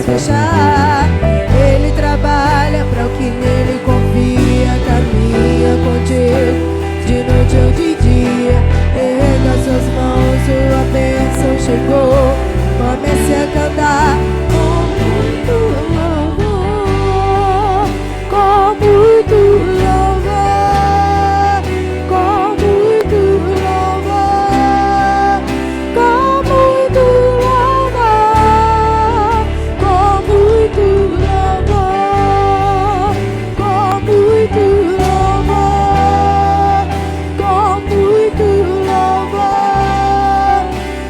deixar. Ele trabalha para o que nele confia, caminha contigo de noite ou de dia. Erga suas mãos, sua bênção chegou. Comece a cantar com muito louvor, com muito louvor, com muito louvor, com muito louvor, com muito louvor, com muito louvor, com muito louvor,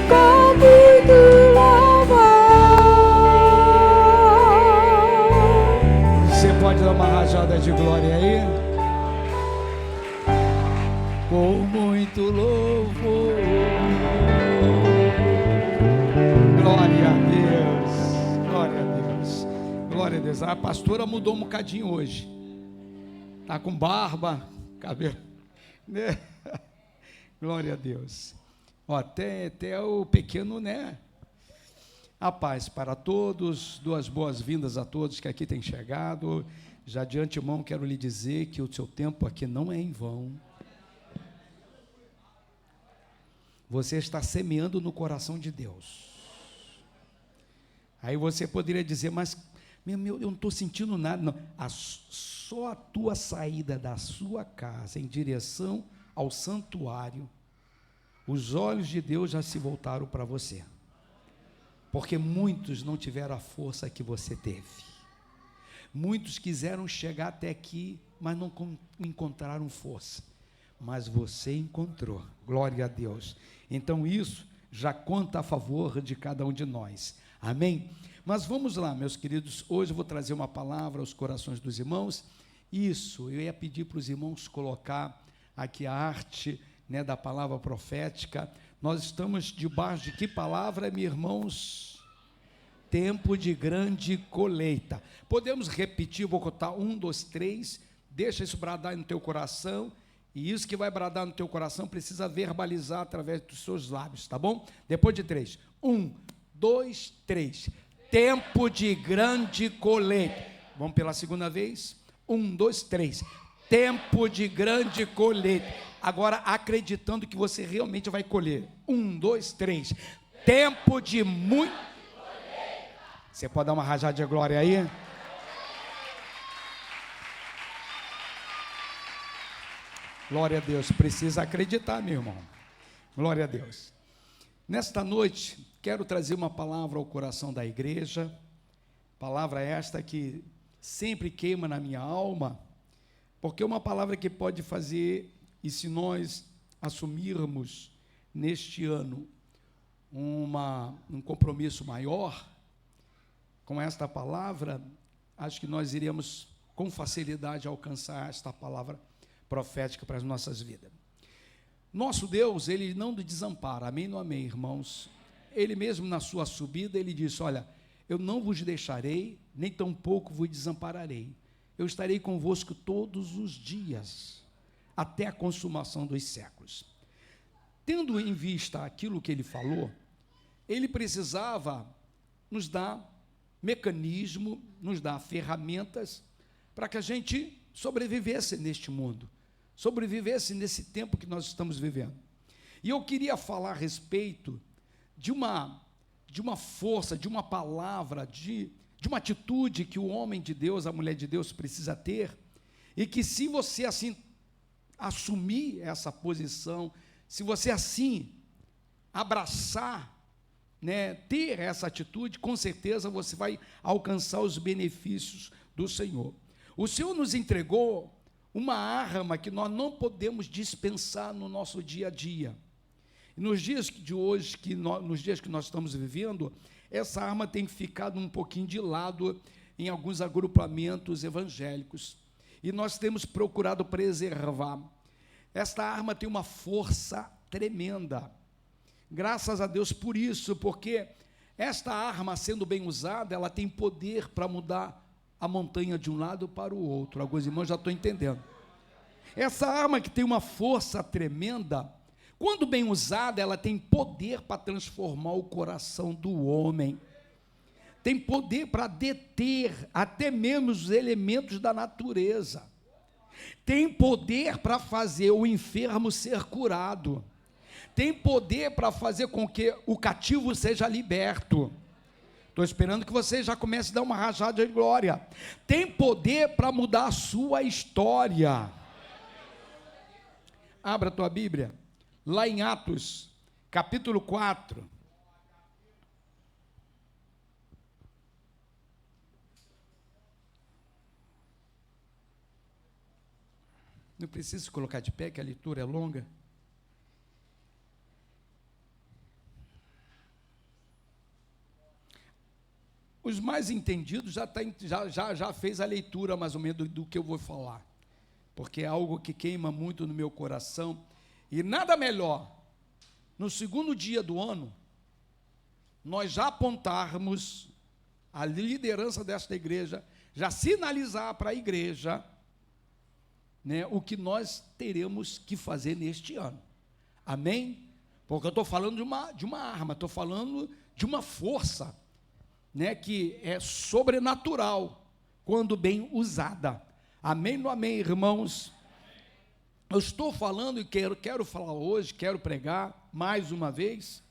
com muito louvor. Você pode dar uma rajada de glória aí? Com muito louvor. Glória a Deus. Glória a Deus. Glória a Deus. A pastora mudou um bocadinho hoje. Tá com barba, cabelo, né? Glória a Deus. Ó, até o pequeno, né? A paz para todos, duas boas-vindas a todos que aqui têm chegado. Já de antemão quero lhe dizer que o seu tempo aqui não é em vão. Você está semeando no coração de Deus. Aí você poderia dizer, mas eu não estou sentindo nada. Não. Só a tua saída da sua casa em direção ao santuário, os olhos de Deus já se voltaram para você. Porque muitos não tiveram a força que você teve. Muitos quiseram chegar até aqui, mas não encontraram força. Mas você encontrou. Glória a Deus. Então isso já conta a favor de cada um de nós. Amém? Mas vamos lá, meus queridos. Hoje eu vou trazer uma palavra aos corações dos irmãos. Isso, eu ia pedir para os irmãos colocar aqui a arte, né, da palavra profética. Nós estamos debaixo de que palavra, meus irmãos? Tempo de grande colheita. Podemos repetir, vou contar 1, 2, 3, deixa isso bradar no teu coração, e isso que vai bradar no teu coração precisa verbalizar através dos seus lábios, tá bom? Depois de 3, 1, 2, 3, tempo de grande colheita. Vamos pela segunda vez? 1, 2, 3, tempo de grande colheita. Agora acreditando que você realmente vai colher. 1, 2, 3, tempo de muito. Você pode dar uma rajada de glória aí? Glória a Deus, precisa acreditar, meu irmão. Glória a Deus. Nesta noite, quero trazer uma palavra ao coração da igreja, palavra esta que sempre queima na minha alma, porque é uma palavra que pode fazer, e se nós assumirmos neste ano um compromisso maior com esta palavra, acho que nós iremos com facilidade alcançar esta palavra profética para as nossas vidas. Nosso Deus, Ele não nos desampara, amém ou não amém, irmãos? Ele mesmo na sua subida, Ele disse, olha, eu não vos deixarei, nem tampouco vos desampararei, eu estarei convosco todos os dias, até a consumação dos séculos. Tendo em vista aquilo que Ele falou, Ele precisava nos dar mecanismo, nos dar ferramentas para que a gente sobrevivesse neste mundo, sobrevivesse nesse tempo que nós estamos vivendo. E eu queria falar a respeito de uma força, de uma palavra, de uma atitude que o homem de Deus, a mulher de Deus precisa ter, e que se você assim assumir essa posição, se você assim abraçar, né, ter essa atitude, com certeza você vai alcançar os benefícios do Senhor. O Senhor nos entregou uma arma que nós não podemos dispensar no nosso dia a dia. E nos dias de hoje, nos dias que nós estamos vivendo, essa arma tem ficado um pouquinho de lado em alguns agrupamentos evangélicos. E nós temos procurado preservar. Esta arma tem uma força tremenda. Graças a Deus por isso, porque esta arma, sendo bem usada, ela tem poder para mudar a montanha de um lado para o outro. Alguns irmãos já estão entendendo. Essa arma que tem uma força tremenda, quando bem usada, ela tem poder para transformar o coração do homem. tem poder para deter até mesmo os elementos da natureza, tem poder para fazer o enfermo ser curado, tem poder para fazer com que o cativo seja liberto. Estou esperando que você já comece a dar uma rajada de glória. Tem poder para mudar a sua história. Abra a tua Bíblia, lá em Atos, capítulo 4. Não preciso colocar de pé, que a leitura é longa. Os mais entendidos já fez a leitura mais ou menos do que eu vou falar, porque é algo que queima muito no meu coração, e nada melhor, no segundo dia do ano, nós já apontarmos a liderança desta igreja, já sinalizar para a igreja, né, o que nós teremos que fazer neste ano, amém? Porque eu estou falando de uma arma, estou falando de uma força, né, que é sobrenatural, quando bem usada, amém ou amém, irmãos? Eu estou falando e quero falar hoje, quero pregar mais uma vez,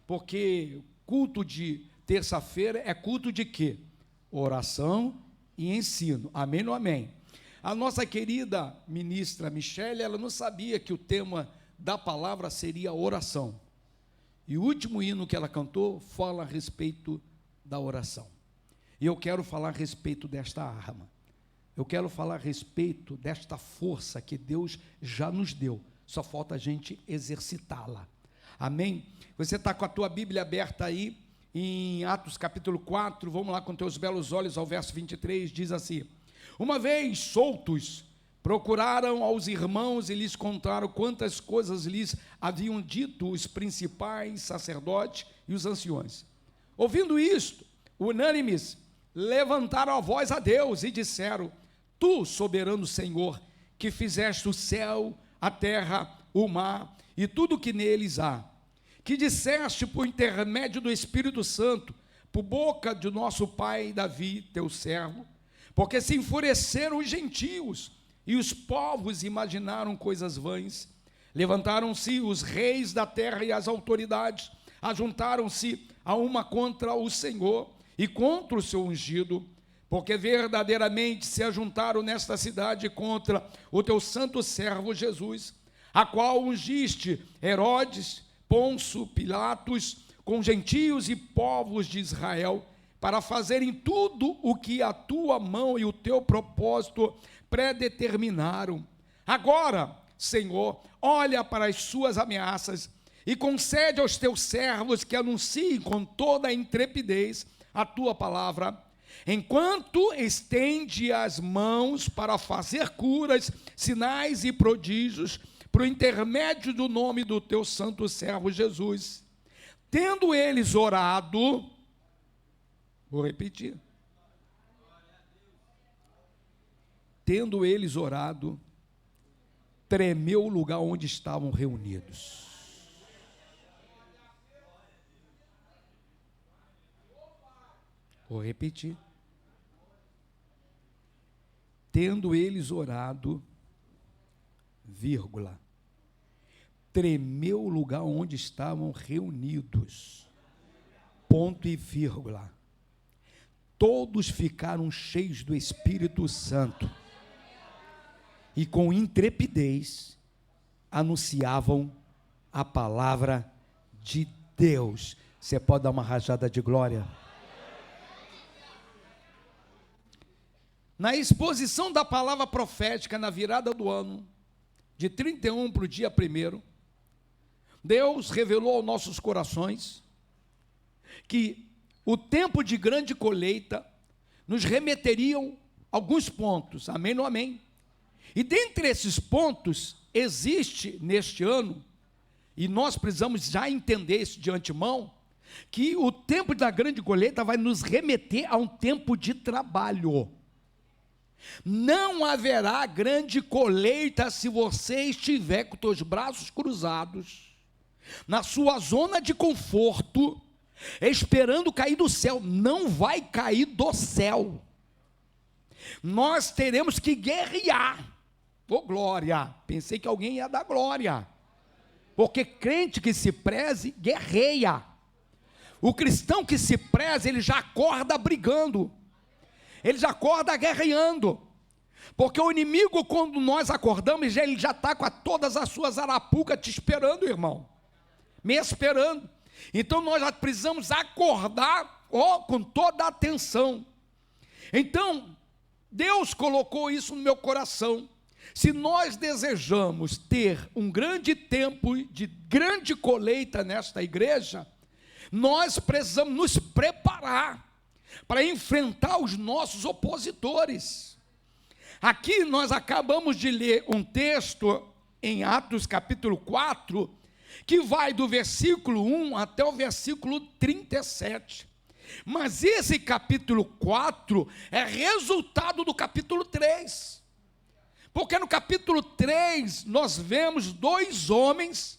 porque culto de terça-feira é culto de quê? Oração e ensino, amém ou amém? A nossa querida ministra Michele, ela não sabia que o tema da palavra seria oração, e o último hino que ela cantou fala a respeito da oração, e eu quero falar a respeito desta arma, eu quero falar a respeito desta força que Deus já nos deu, só falta a gente exercitá-la, amém? Você está com a tua Bíblia aberta aí, em Atos capítulo 4, vamos lá com teus belos olhos ao verso 23, diz assim: uma vez soltos, procuraram aos irmãos e lhes contaram quantas coisas lhes haviam dito os principais sacerdotes e os anciões. Ouvindo isto, unânimes, levantaram a voz a Deus e disseram: tu, soberano Senhor, que fizeste o céu, a terra, o mar e tudo o que neles há, que disseste por intermédio do Espírito Santo, por boca de nosso pai Davi, teu servo, porque se enfureceram os gentios e os povos imaginaram coisas vãs, levantaram-se os reis da terra e as autoridades, ajuntaram-se a uma contra o Senhor e contra o seu ungido, porque verdadeiramente se ajuntaram nesta cidade contra o teu santo servo Jesus, a qual ungiste Herodes, Pôncio, Pilatos, com gentios e povos de Israel, para fazerem tudo o que a tua mão e o teu propósito predeterminaram. Agora, Senhor, olha para as suas ameaças e concede aos teus servos que anunciem com toda a intrepidez a tua palavra, enquanto estende as mãos para fazer curas, sinais e prodígios, por intermédio do nome do teu santo servo Jesus. Tendo eles orado, vou repetir, tendo eles orado, tremeu o lugar onde estavam reunidos. Vou repetir. Tendo eles orado, vírgula, tremeu o lugar onde estavam reunidos, ponto e vírgula. Todos ficaram cheios do Espírito Santo e com intrepidez anunciavam a palavra de Deus. Você pode dar uma rajada de glória? Na exposição da palavra profética na virada do ano, de 31 para o dia 1º, Deus revelou aos nossos corações que o tempo de grande colheita nos remeteriam alguns pontos, amém ou amém? E dentre esses pontos, existe neste ano, e nós precisamos já entender isso de antemão, que o tempo da grande colheita vai nos remeter a um tempo de trabalho. Não haverá grande colheita se você estiver com os teus braços cruzados, na sua zona de conforto, esperando cair do céu. Não vai cair do céu. Nós teremos que guerrear. Ô glória, pensei que alguém ia dar glória. Porque crente que se preze, guerreia. O cristão que se preze, ele já acorda brigando. Ele já acorda guerreando. Porque o inimigo, quando nós acordamos, ele já está com todas as suas arapucas te esperando, irmão. Me esperando. Então nós já precisamos acordar, com toda a atenção. Então, Deus colocou isso no meu coração. Se nós desejamos ter um grande tempo de grande colheita nesta igreja, nós precisamos nos preparar para enfrentar os nossos opositores. Aqui nós acabamos de ler um texto em Atos capítulo 4, que vai do versículo 1 até o versículo 37. Mas esse capítulo 4 é resultado do capítulo 3. Porque no capítulo 3 nós vemos dois homens,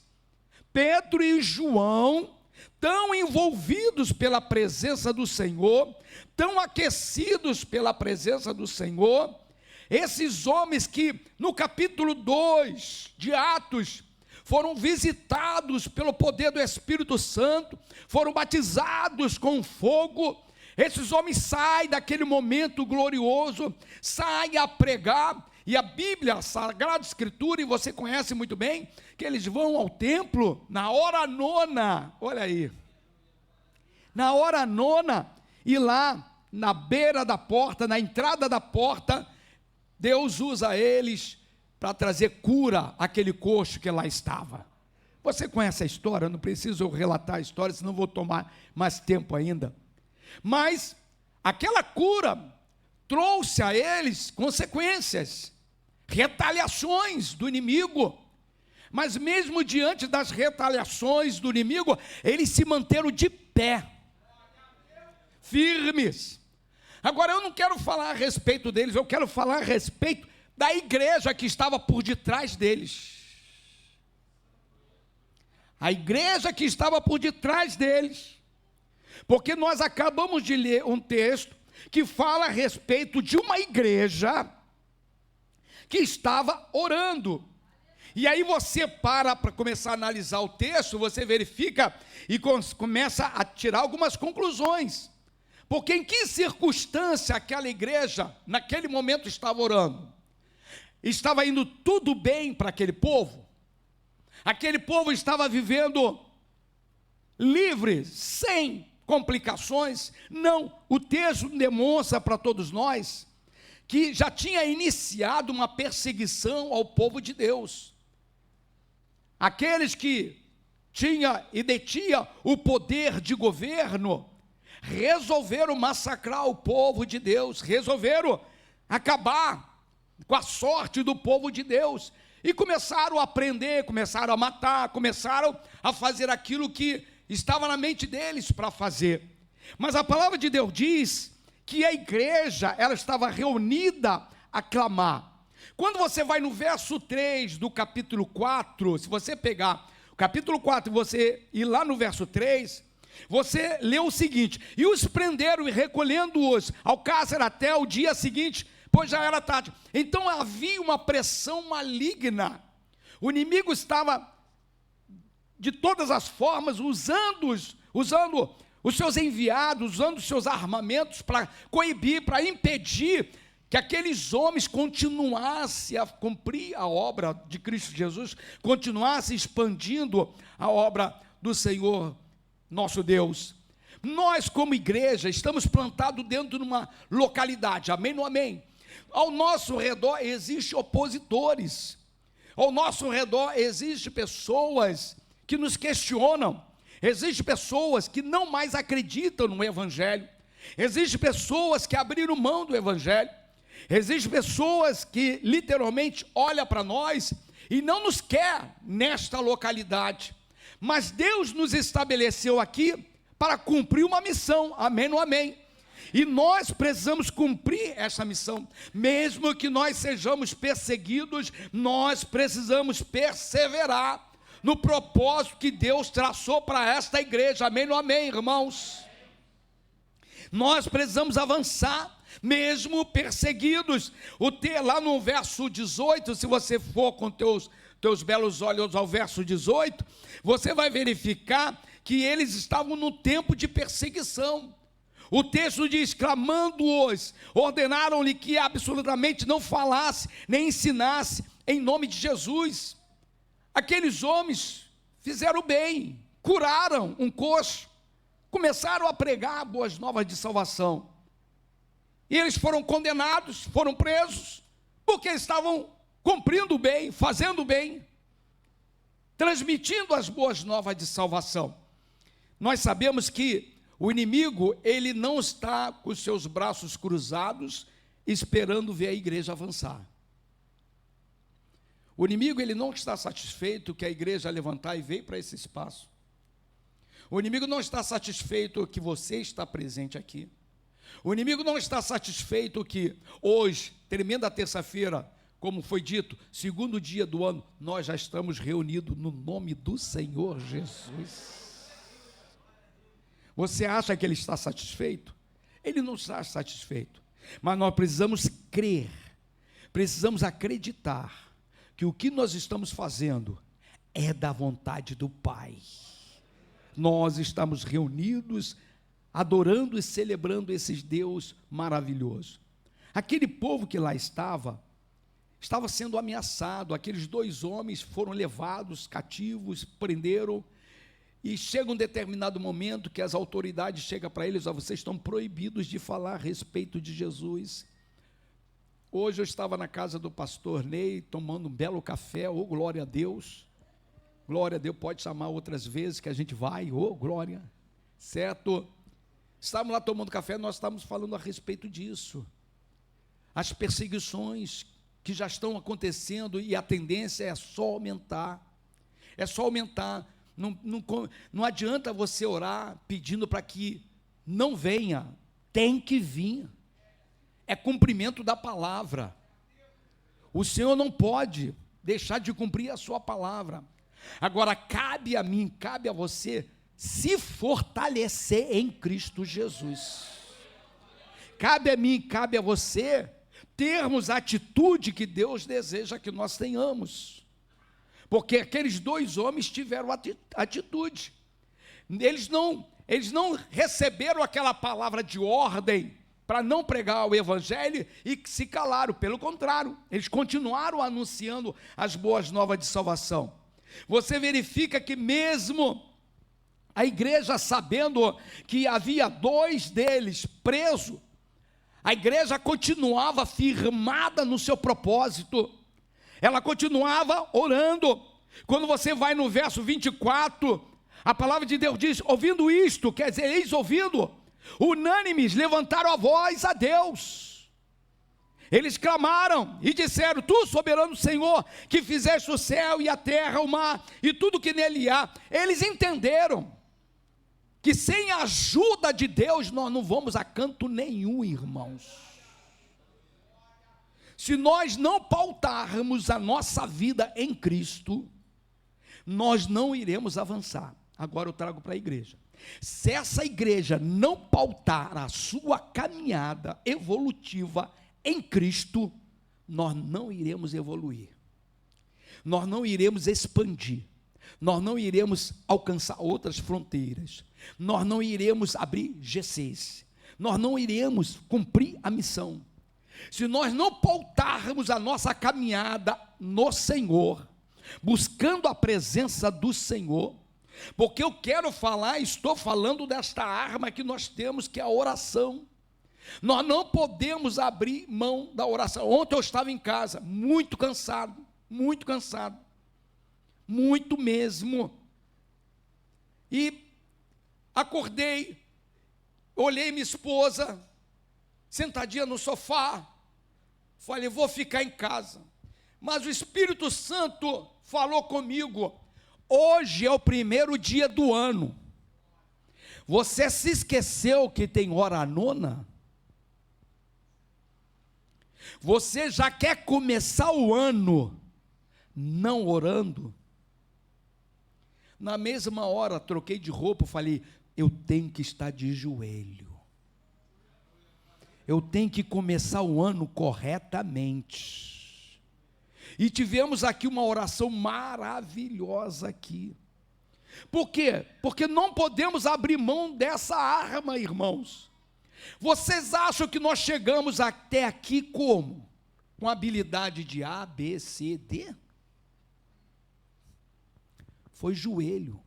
Pedro e João, tão envolvidos pela presença do Senhor, tão aquecidos pela presença do Senhor. Esses homens que no capítulo 2 de Atos foram visitados pelo poder do Espírito Santo, foram batizados com fogo. Esses homens saem daquele momento glorioso, saem a pregar. E a Bíblia, a Sagrada Escritura, e você conhece muito bem, que eles vão ao templo na hora nona, olha aí, na hora nona, e lá na beira da porta, na entrada da porta, Deus usa eles para trazer cura àquele coxo que lá estava. Você conhece a história, não preciso eu relatar a história, senão vou tomar mais tempo ainda. Mas aquela cura trouxe a eles consequências, retaliações do inimigo. Mas mesmo diante das retaliações do inimigo, eles se manteram de pé, firmes. Agora eu não quero falar a respeito deles, eu quero falar a respeito da igreja que estava por detrás deles. A igreja que estava por detrás deles. Porque nós acabamos de ler um texto que fala a respeito de uma igreja que estava orando. E aí você para começar a analisar o texto, você verifica e começa a tirar algumas conclusões. Porque em que circunstância aquela igreja, naquele momento, estava orando? Estava indo tudo bem para aquele povo? Aquele povo estava vivendo livre, sem complicações? Não, o texto demonstra para todos nós que já tinha iniciado uma perseguição ao povo de Deus. Aqueles que tinham e detinham o poder de governo, resolveram massacrar o povo de Deus, resolveram acabar com a sorte do povo de Deus, e começaram a prender, começaram a matar, começaram a fazer aquilo que estava na mente deles para fazer. Mas a palavra de Deus diz que a igreja, ela estava reunida a clamar. Quando você vai no verso 3 do capítulo 4, se você pegar o capítulo 4 e você ir lá no verso 3, você lê o seguinte: e os prenderam e recolhendo-os ao cárcere até o dia seguinte, pois já era tarde. Então havia uma pressão maligna. O inimigo estava de todas as formas usando os seus enviados, usando os seus armamentos para coibir, para impedir que aqueles homens continuassem a cumprir a obra de Cristo Jesus, continuassem expandindo a obra do Senhor nosso Deus. Nós, como igreja, estamos plantados dentro de uma localidade, amém ou amém? Ao nosso redor existem opositores, ao nosso redor existem pessoas que nos questionam, existem pessoas que não mais acreditam no Evangelho, existem pessoas que abriram mão do Evangelho, existem pessoas que literalmente olham para nós e não nos quer nesta localidade, mas Deus nos estabeleceu aqui para cumprir uma missão, amém ou amém? E nós precisamos cumprir essa missão, mesmo que nós sejamos perseguidos, nós precisamos perseverar, no propósito que Deus traçou para esta igreja. Amém ou não amém, irmãos? Nós precisamos avançar, mesmo perseguidos. Lá no verso 18, se você for com teus belos olhos ao verso 18, você vai verificar que eles estavam no tempo de perseguição. O texto diz: clamando-os, ordenaram-lhe que absolutamente não falasse, nem ensinasse em nome de Jesus. Aqueles homens fizeram bem, curaram um coxo, começaram a pregar boas novas de salvação. E eles foram condenados, foram presos, porque estavam cumprindo o bem, fazendo o bem, transmitindo as boas novas de salvação. Nós sabemos que o inimigo, ele não está com os seus braços cruzados, esperando ver a igreja avançar. O inimigo, ele não está satisfeito que a igreja levantar e veio para esse espaço. O inimigo não está satisfeito que você está presente aqui. O inimigo não está satisfeito que hoje, tremenda terça-feira, como foi dito, segundo dia do ano, nós já estamos reunidos no nome do Senhor Jesus. Você acha que ele está satisfeito? Ele não está satisfeito. Mas nós precisamos crer, precisamos acreditar que o que nós estamos fazendo é da vontade do Pai. Nós estamos reunidos, adorando e celebrando esse Deus maravilhoso. Aquele povo que lá estava sendo ameaçado. Aqueles 2 homens foram levados cativos, prenderam, e chega um determinado momento que as autoridades chegam para eles: vocês estão proibidos de falar a respeito de Jesus. Hoje eu estava na casa do pastor Ney, tomando um belo café. Oh, glória a Deus, pode chamar outras vezes que a gente vai. Oh, glória, certo? Estávamos lá tomando café, nós estávamos falando a respeito disso, as perseguições que já estão acontecendo, e a tendência é só aumentar, não adianta você orar pedindo para que não venha, tem que vir, é cumprimento da palavra. O Senhor não pode deixar de cumprir a sua palavra. Agora, cabe a mim, cabe a você, se fortalecer em Cristo Jesus. Cabe a mim, cabe a você, termos a atitude que Deus deseja que nós tenhamos. Porque aqueles 2 homens tiveram atitude. Eles não receberam aquela palavra de ordem para não pregar o evangelho e se calaram. Pelo contrário, eles continuaram anunciando as boas novas de salvação. Você verifica que mesmo a igreja, sabendo que havia 2 deles presos, a igreja continuava firmada no seu propósito. Ela continuava orando. Quando você vai no verso 24, a palavra de Deus diz: ouvindo isto, quer dizer, eles ouvindo, unânimes levantaram a voz a Deus. Eles clamaram e disseram: tu, soberano Senhor, que fizeste o céu e a terra, o mar e tudo que nele há. Eles entenderam que sem a ajuda de Deus nós não vamos a canto nenhum, irmãos. Se nós não pautarmos a nossa vida em Cristo, nós não iremos avançar. Agora eu trago para a igreja: se essa igreja não pautar a sua caminhada evolutiva em Cristo, nós não iremos evoluir, nós não iremos expandir, nós não iremos alcançar outras fronteiras, nós não iremos abrir GCs, nós não iremos cumprir a missão. Se nós não pautarmos a nossa caminhada no Senhor, buscando a presença do Senhor, porque eu quero falar, estou falando desta arma que nós temos, que é a oração. Nós não podemos abrir mão da oração. Ontem eu estava em casa, muito cansado, muito mesmo, e acordei, olhei minha esposa sentadinha no sofá, falei: vou ficar em casa. Mas o Espírito Santo falou comigo: hoje é o primeiro dia do ano, você se esqueceu que tem hora nona? Você já quer começar o ano não orando? Na mesma hora, troquei de roupa, falei, eu tenho que estar de joelho. Eu tenho que começar o ano corretamente. E tivemos aqui uma oração maravilhosa aqui. Por quê? Porque não podemos abrir mão dessa arma, irmãos. Vocês acham que nós chegamos até aqui como? Com habilidade de A, B, C, D? Foi joelho.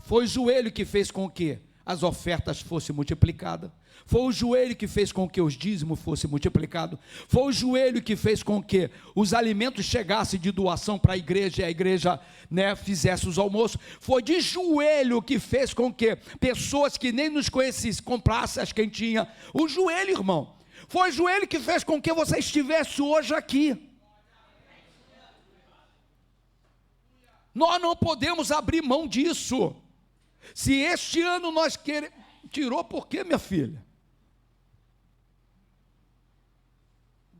Foi o joelho que fez com que as ofertas fossem multiplicadas. Foi o joelho que fez com que os dízimos fossem multiplicados. Foi o joelho que fez com que os alimentos chegassem de doação para a igreja e a igreja, fizesse os almoços. Foi de joelho que fez com que pessoas que nem nos conheciam comprassem as quentinhas. O joelho, irmão. Foi o joelho que fez com que você estivesse hoje aqui. Nós não podemos abrir mão disso. Se este ano nós queremos... Tirou por quê, minha filha?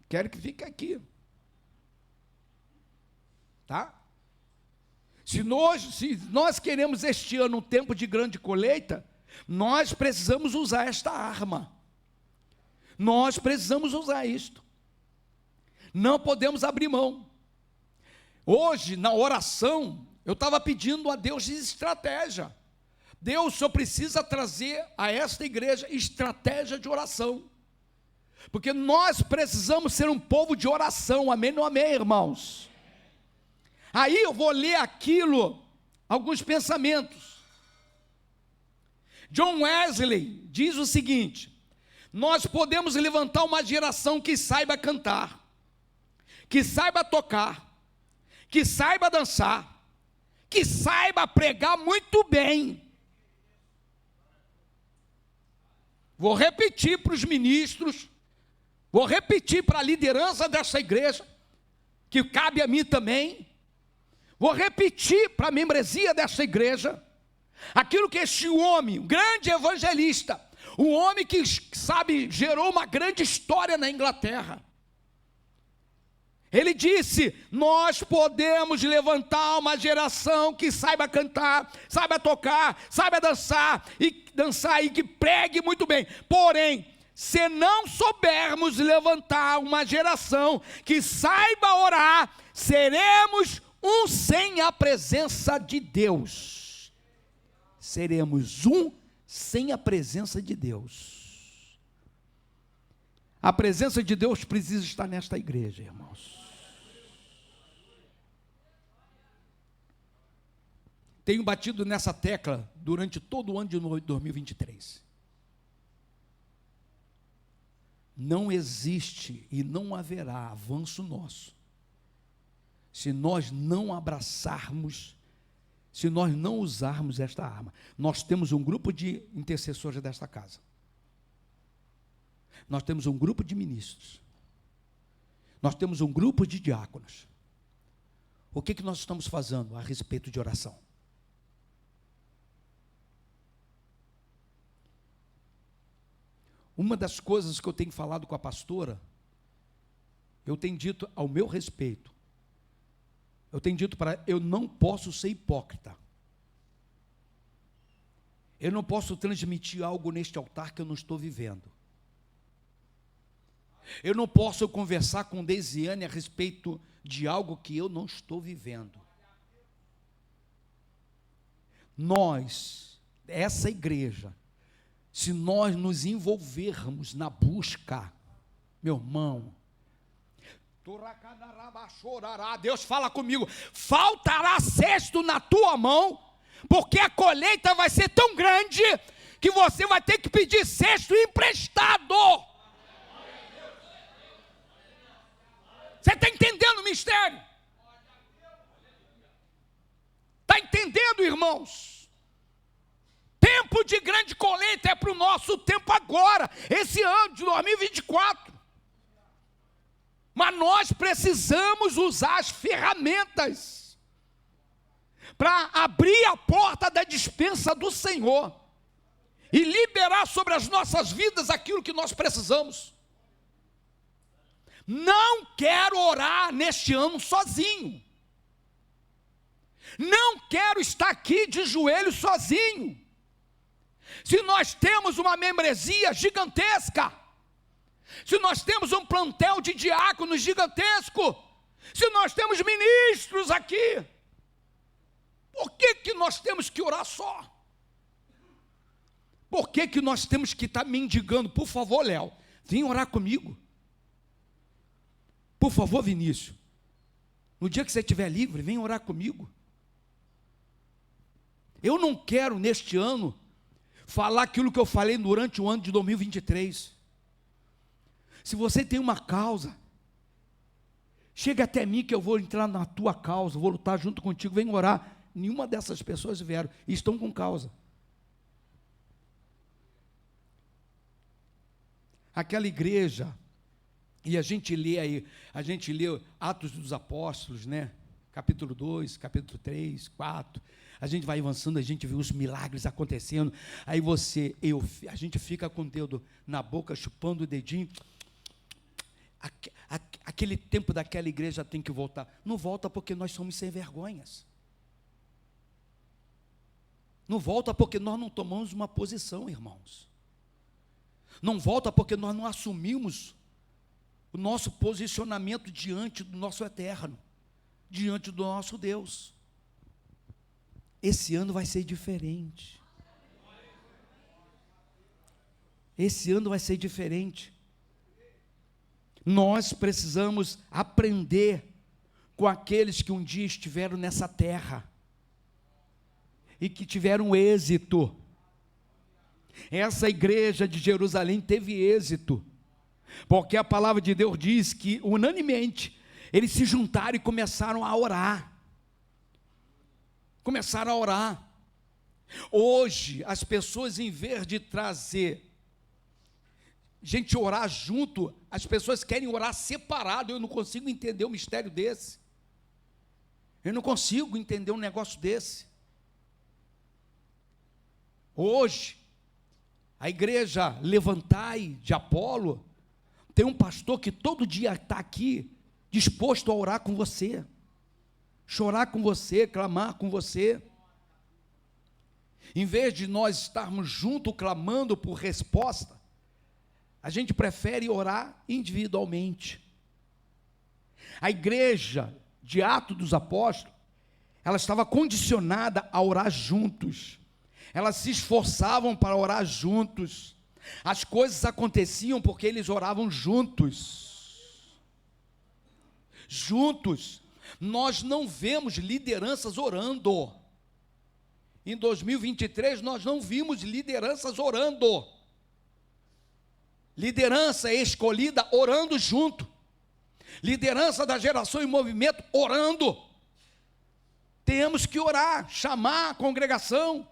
Quero que fique aqui. Tá? Se nós queremos este ano um tempo de grande colheita, nós precisamos usar esta arma. Nós precisamos usar isto. Não podemos abrir mão. Hoje, na oração, eu estava pedindo a Deus estratégia. Deus só precisa trazer a esta igreja estratégia de oração. Porque nós precisamos ser um povo de oração, amém ou não amém, irmãos? Aí eu vou ler alguns pensamentos. John Wesley diz o seguinte: nós podemos levantar uma geração que saiba cantar, que saiba tocar, que saiba dançar, que saiba pregar muito bem. Vou repetir para os ministros, vou repetir para a liderança dessa igreja, que cabe a mim também. Vou repetir para a membresia dessa igreja, aquilo que este homem, um grande evangelista, um homem que, gerou uma grande história na Inglaterra. Ele disse: nós podemos levantar uma geração que saiba cantar, saiba tocar, saiba dançar e que pregue muito bem. Porém, se não soubermos levantar uma geração que saiba orar, seremos sem a presença de Deus. Seremos sem a presença de Deus. A presença de Deus precisa estar nesta igreja, irmãos. Tenho batido nessa tecla durante todo o ano de 2023. Não existe e não haverá avanço nosso se nós não abraçarmos, se nós não usarmos esta arma. Nós temos um grupo de intercessores desta casa. Nós temos um grupo de ministros. Nós temos um grupo de diáconos. O que nós estamos fazendo a respeito de oração? Uma das coisas que eu tenho falado com a pastora, eu tenho dito ao meu respeito, eu tenho dito para ela, eu não posso ser hipócrita. Eu não posso transmitir algo neste altar que eu não estou vivendo. Eu não posso conversar com Deisiane a respeito de algo que eu não estou vivendo. Nós, essa igreja, se nós nos envolvermos na busca, meu irmão, Deus fala comigo, faltará cesto na tua mão, porque a colheita vai ser tão grande, que você vai ter que pedir cesto emprestado. Você está entendendo o mistério? Está entendendo, irmãos? Tempo de grande colheita é para o nosso tempo agora, esse ano de 2024. Mas nós precisamos usar as ferramentas para abrir a porta da despensa do Senhor e liberar sobre as nossas vidas aquilo que nós precisamos. Não quero orar neste ano sozinho. Não quero estar aqui de joelho sozinho. Se nós temos uma membresia gigantesca, se nós temos um plantel de diáconos gigantesco, se nós temos ministros aqui, por que nós temos que orar só? Por que nós temos que estar mendigando? Por favor, Léo, vem orar comigo. Por favor, Vinícius, no dia que você estiver livre, vem orar comigo. Eu não quero, neste ano, falar aquilo que eu falei durante o ano de 2023. Se você tem uma causa, chega até mim que eu vou entrar na tua causa, vou lutar junto contigo, vem orar. Nenhuma dessas pessoas vieram e estão com causa. Aquela igreja, e a gente lê Atos dos Apóstolos, né? Capítulo 2, capítulo 3, 4, a gente vai avançando, a gente vê os milagres acontecendo, aí a gente fica com o dedo na boca, chupando o dedinho. Aquele tempo daquela igreja tem que voltar. Não volta porque nós somos sem vergonhas. Não volta porque nós não tomamos uma posição, irmãos. Não volta porque nós não assumimos o nosso posicionamento diante do nosso eterno, diante do nosso Deus. Esse ano vai ser diferente. Esse ano vai ser diferente. Nós precisamos aprender com aqueles que um dia estiveram nessa terra e que tiveram êxito. Essa igreja de Jerusalém teve êxito, porque a palavra de Deus diz que unanimemente eles se juntaram e começaram a orar. Começaram a orar. Hoje as pessoas, em vez de trazer gente orar junto, as pessoas querem orar separado. Eu não consigo entender um mistério desse. Eu não consigo entender um negócio desse. Hoje a igreja Levantai de Apolo tem um pastor que todo dia está aqui disposto a orar com você, chorar com você, clamar com você. Em vez de nós estarmos juntos clamando por resposta, a gente prefere orar individualmente. A igreja de Atos dos Apóstolos, ela estava condicionada a orar juntos. Elas se esforçavam para orar juntos. As coisas aconteciam porque eles oravam juntos. Juntos. Nós não vemos lideranças orando. Em 2023 nós não vimos lideranças orando. Liderança escolhida orando junto. Liderança da geração em movimento orando. Temos que orar, chamar a congregação.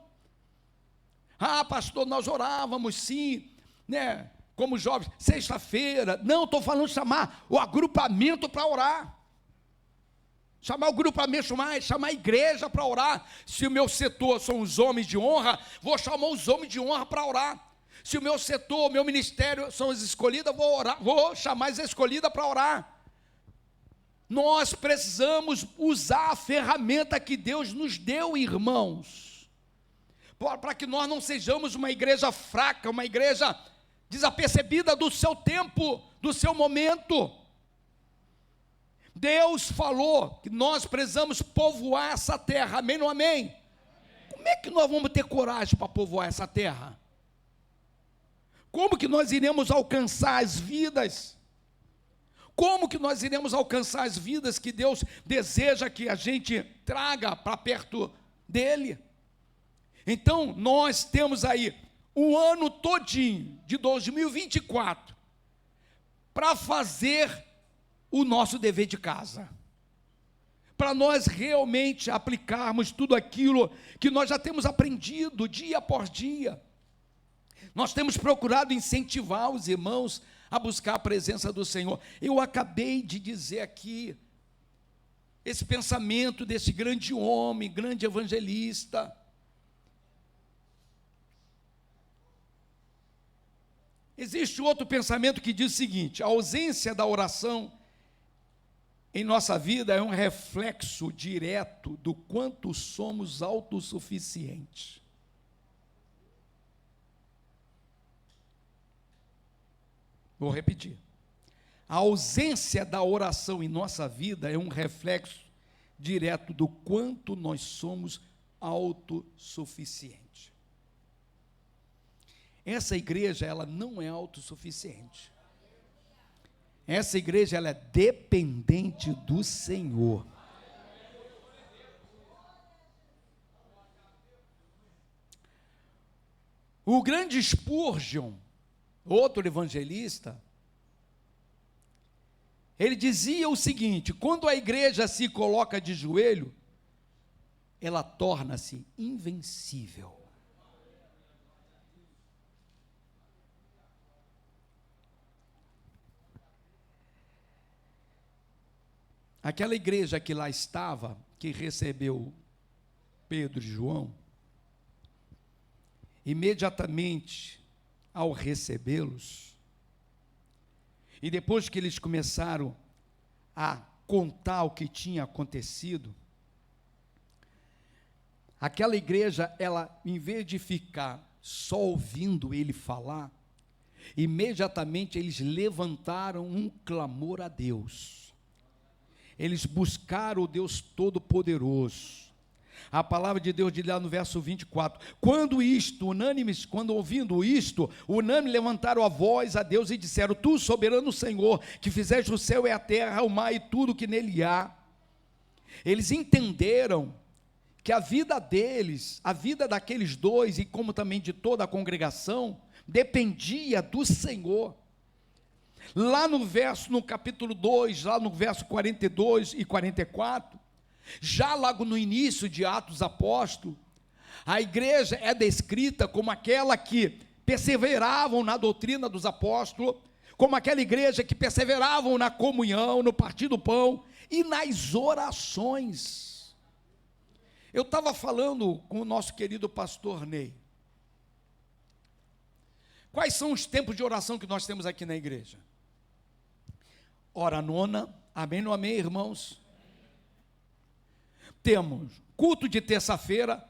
Ah, pastor, nós orávamos sim, né? Como jovens, sexta-feira. Não, estou falando chamar o agrupamento para orar. Chamar o grupamento, chamar a igreja para orar. Se o meu setor são os homens de honra, vou chamar os homens de honra para orar. Se o meu setor, o meu ministério são as escolhidas, vou chamar as escolhidas para orar. Nós precisamos usar a ferramenta que Deus nos deu, irmãos, para que nós não sejamos uma igreja fraca, uma igreja desapercebida do seu tempo, do seu momento. Deus falou que nós precisamos povoar essa terra, amém ou amém? Amém. Como é que nós vamos ter coragem para povoar essa terra? Como que nós iremos alcançar as vidas? Como que nós iremos alcançar as vidas que Deus deseja que a gente traga para perto dEle? Então, nós temos aí o ano todinho de 2024 para fazer o nosso dever de casa, para nós realmente aplicarmos tudo aquilo que nós já temos aprendido dia após dia. Nós temos procurado incentivar os irmãos a buscar a presença do Senhor. Eu acabei de dizer aqui esse pensamento desse grande homem, grande evangelista. Existe outro pensamento que diz o seguinte: a ausência da oração em nossa vida é um reflexo direto do quanto somos autossuficientes. Vou repetir. A ausência da oração em nossa vida é um reflexo direto do quanto nós somos autossuficientes. Essa igreja, ela não é autossuficiente. Essa igreja, ela é dependente do Senhor. O grande Spurgeon, outro evangelista, ele dizia o seguinte: quando a igreja se coloca de joelho, ela torna-se invencível. Aquela igreja que lá estava, que recebeu Pedro e João, imediatamente ao recebê-los, e depois que eles começaram a contar o que tinha acontecido, aquela igreja, ela, em vez de ficar só ouvindo ele falar, imediatamente eles levantaram um clamor a Deus. Eles buscaram o Deus Todo-Poderoso. A palavra de Deus diz lá no verso 24: quando ouvindo isto, unânimes levantaram a voz a Deus e disseram: Tu, soberano Senhor, que fizeste o céu e a terra, o mar e tudo que nele há. Eles entenderam que a vida deles, a vida daqueles dois, e como também de toda a congregação, dependia do Senhor. Lá no capítulo 2, lá no verso 42 e 44, já logo no início de Atos Apóstolos, a igreja é descrita como aquela que perseveravam na doutrina dos apóstolos, como aquela igreja que perseveravam na comunhão, no partir do pão e nas orações. Eu estava falando com o nosso querido pastor Ney. Quais são os tempos de oração que nós temos aqui na igreja? Hora nona, amém ou amém, irmãos? Temos culto de terça-feira,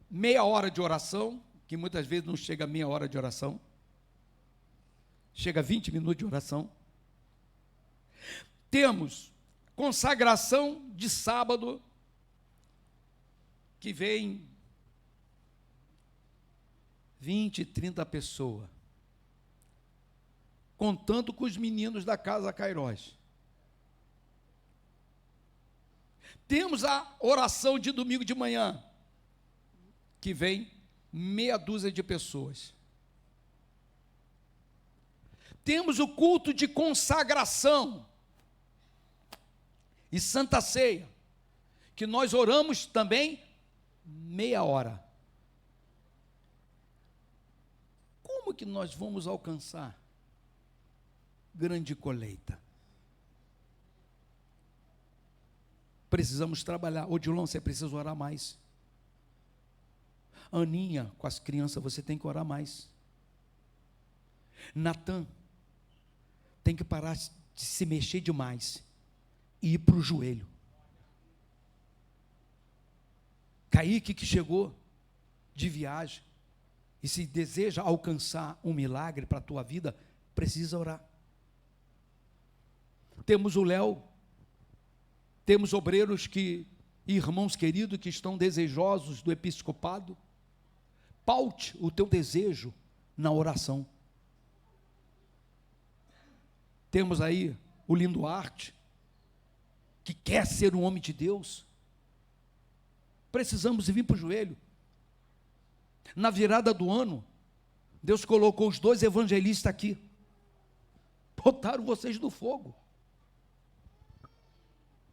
meia hora de oração, que muitas vezes não chega a meia hora de oração, chega a 20 minutos de oração. Temos consagração de sábado, que vem 20, 30 pessoas, contando com os meninos da Casa Cairós. Temos a oração de domingo de manhã, que vem meia dúzia de pessoas. Temos o culto de consagração e Santa Ceia, que nós oramos também meia hora. Como que nós vamos alcançar grande colheita? Precisamos trabalhar. Odilon, você precisa orar mais. Aninha, com as crianças, você tem que orar mais. Natan, tem que parar de se mexer demais e ir para o joelho. Kaique, que chegou de viagem e se deseja alcançar um milagre para a tua vida, precisa orar. Temos o Léo, temos obreiros irmãos queridos que estão desejosos do episcopado. Paute o teu desejo na oração. Temos aí o Lindo Arte, que quer ser um homem de Deus. Precisamos vir para o joelho. Na virada do ano, Deus colocou os 2 evangelistas aqui. Botaram vocês no fogo.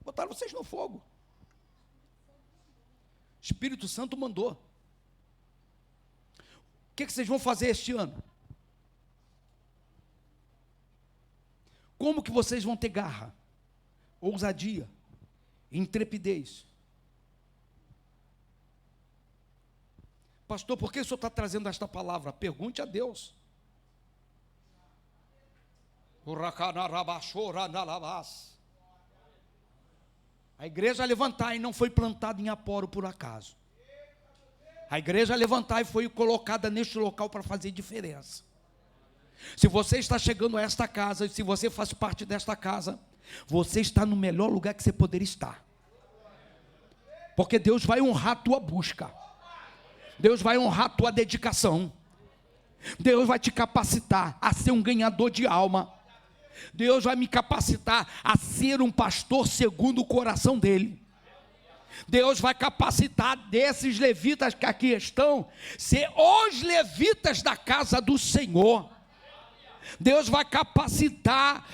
Botaram vocês no fogo. Espírito Santo mandou. O que vocês vão fazer este ano? Como que vocês vão ter garra, ousadia, intrepidez? Pastor, por que o senhor está trazendo esta palavra? Pergunte a Deus. A igreja Levantai não foi plantada em Aporo por acaso. A igreja Levantai foi colocada neste local para fazer diferença. Se você está chegando a esta casa, se você faz parte desta casa, você está no melhor lugar que você poderia estar. Porque Deus vai honrar a tua busca. Deus vai honrar a tua dedicação. Deus vai te capacitar a ser um ganhador de alma. Deus vai me capacitar a ser um pastor segundo o coração dele. Deus vai capacitar desses levitas que aqui estão, ser os levitas da casa do Senhor. Deus vai capacitar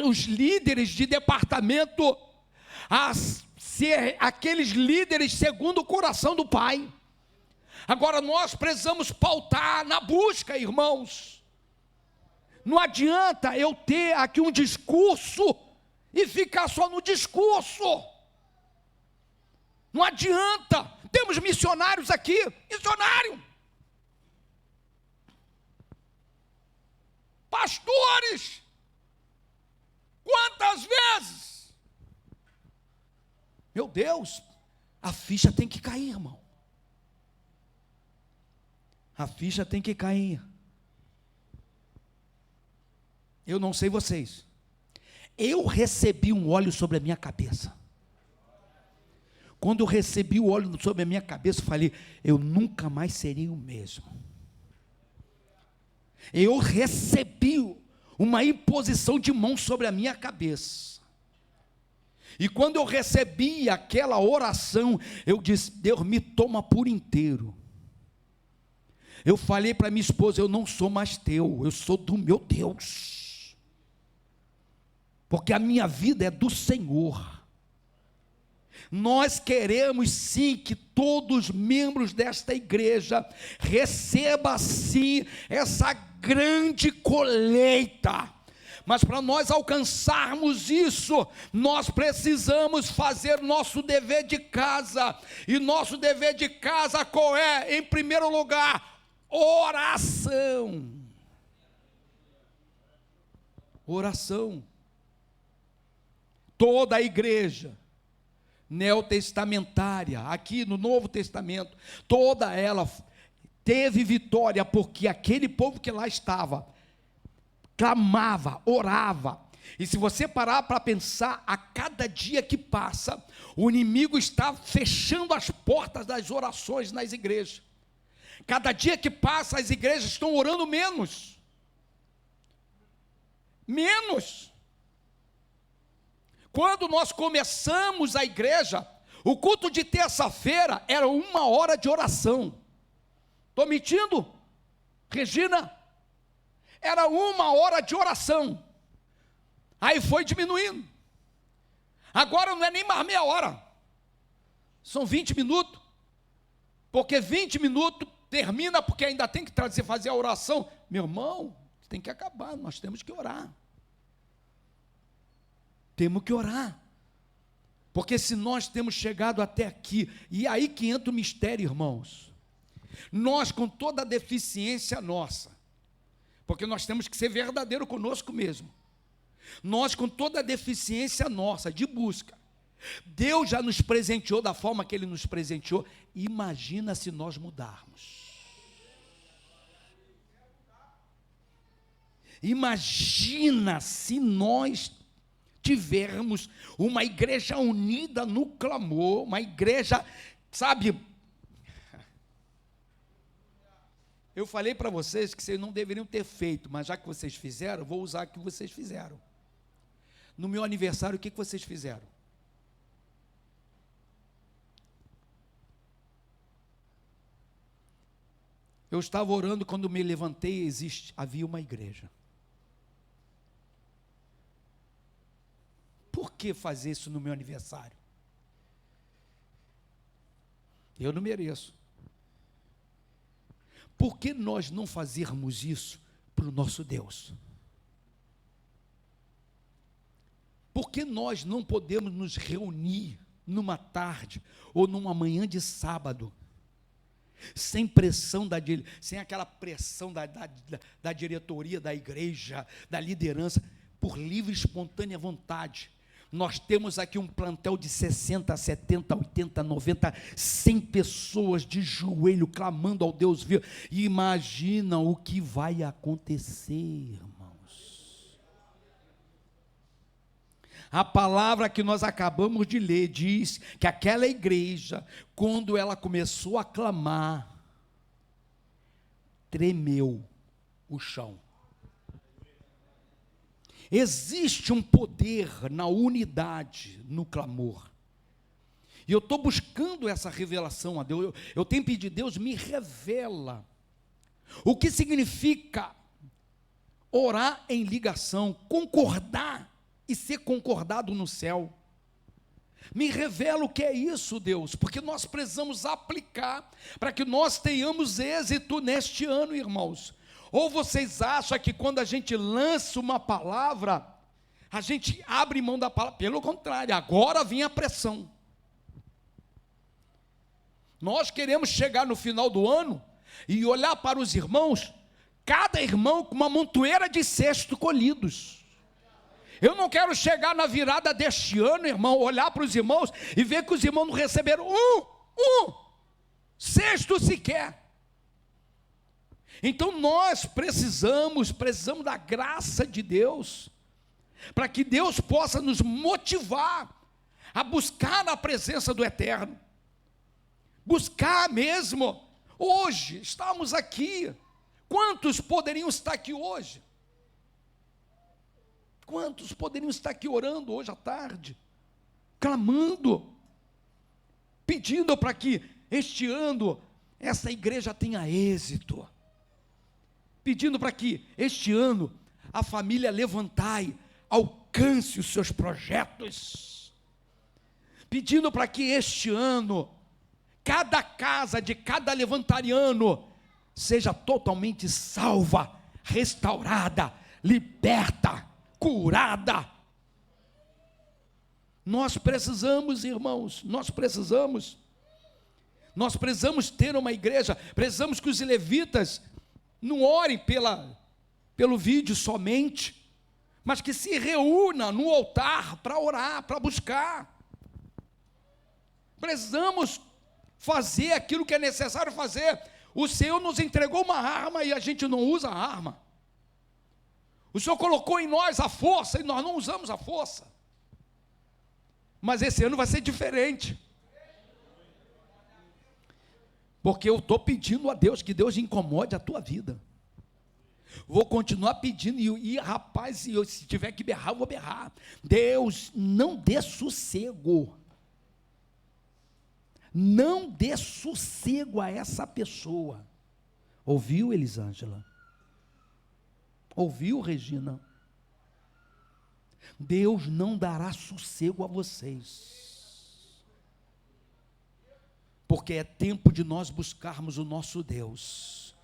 os líderes de departamento a ser aqueles líderes segundo o coração do Pai. Agora nós precisamos pautar na busca, irmãos. Não adianta eu ter aqui um discurso e ficar só no discurso. Não adianta. Temos missionários aqui, missionário. Pastores. Quantas vezes? Meu Deus, a ficha tem que cair, irmão. A ficha tem que cair. Eu não sei vocês. Eu recebi um óleo sobre a minha cabeça. Quando eu recebi o óleo sobre a minha cabeça, eu falei, eu nunca mais serei o mesmo. Eu recebi uma imposição de mão sobre a minha cabeça. E quando eu recebi aquela oração, eu disse, Deus me toma por inteiro. Eu falei para minha esposa, eu não sou mais teu, eu sou do meu Deus. Porque a minha vida é do Senhor. Nós queremos sim que todos os membros desta igreja recebam sim essa grande colheita. Mas para nós alcançarmos isso, nós precisamos fazer nosso dever de casa. E nosso dever de casa qual é? Em primeiro lugar, oração. Oração. Toda a igreja neotestamentária, aqui no Novo Testamento, toda ela teve vitória, porque aquele povo que lá estava, clamava, orava. E se você parar para pensar, a cada dia que passa, o inimigo está fechando as portas das orações nas igrejas. Cada dia que passa, as igrejas estão orando menos. Menos. Quando nós começamos a igreja, o culto de terça-feira era 1 hora de oração. Estou mentindo? Regina? Era 1 hora de oração. Aí foi diminuindo. Agora não é nem mais meia hora. São 20 minutos. Porque 20 minutos termina, porque ainda tem que fazer a oração. Meu irmão, tem que acabar, nós temos que orar. Temos que orar. Porque se nós temos chegado até aqui, e aí que entra o mistério, irmãos. Nós, com toda a deficiência nossa, porque nós temos que ser verdadeiro conosco mesmo. Nós, com toda a deficiência nossa de busca, Deus já nos presenteou da forma que Ele nos presenteou. Imagina se nós mudarmos. Imagina se nós tivermos uma igreja unida no clamor, uma igreja, sabe? Eu falei para vocês que vocês não deveriam ter feito, mas já que vocês fizeram, vou usar o que vocês fizeram. No meu aniversário, o que vocês fizeram? Eu estava orando, quando me levantei, havia uma igreja. Por que fazer isso no meu aniversário? Eu não mereço. Por que nós não fazermos isso para o nosso Deus? Por que nós não podemos nos reunir numa tarde ou numa manhã de sábado, sem pressão, sem aquela pressão da diretoria da igreja, da liderança, por livre e espontânea vontade? Nós temos aqui um plantel de 60, 70, 80, 90, 100 pessoas de joelho clamando ao Deus vivo. E imagina o que vai acontecer, irmãos. A palavra que nós acabamos de ler diz que aquela igreja, quando ela começou a clamar, tremeu o chão. Existe um poder na unidade, no clamor. E eu estou buscando essa revelação a Deus. Eu tenho pedido, Deus me revela o que significa orar em ligação, concordar e ser concordado no céu. Me revela o que é isso, Deus, porque nós precisamos aplicar para que nós tenhamos êxito neste ano, irmãos. Ou vocês acham que quando a gente lança uma palavra, a gente abre mão da palavra? Pelo contrário, agora vem a pressão. Nós queremos chegar no final do ano e olhar para os irmãos, cada irmão com uma montoeira de cesto colhidos. Eu não quero chegar na virada deste ano, irmão, olhar para os irmãos e ver que os irmãos não receberam um cesto sequer. Então nós precisamos da graça de Deus, para que Deus possa nos motivar a buscar a presença do Eterno, buscar mesmo. Hoje, estamos aqui, quantos poderiam estar aqui hoje? Quantos poderiam estar aqui orando hoje à tarde, clamando, pedindo para que este ano, essa igreja tenha êxito, pedindo para que este ano a família Levantai alcance os seus projetos, pedindo para que este ano cada casa de cada levantariano seja totalmente salva, restaurada, liberta, curada. Nós precisamos, irmãos, nós precisamos ter uma igreja, precisamos que os levitas não orem pelo vídeo somente, mas que se reúna no altar para orar, para buscar. Precisamos fazer aquilo que é necessário fazer. O Senhor nos entregou uma arma e a gente não usa a arma. O Senhor colocou em nós a força e nós não usamos a força. Mas esse ano vai ser diferente. Porque eu estou pedindo a Deus que Deus incomode a tua vida. Vou continuar pedindo, e rapaz, se tiver que berrar, eu vou berrar. Deus, não dê sossego. Não dê sossego a essa pessoa. Ouviu, Elisângela? Ouviu, Regina? Deus não dará sossego a vocês. Porque é tempo de nós buscarmos o nosso Deus.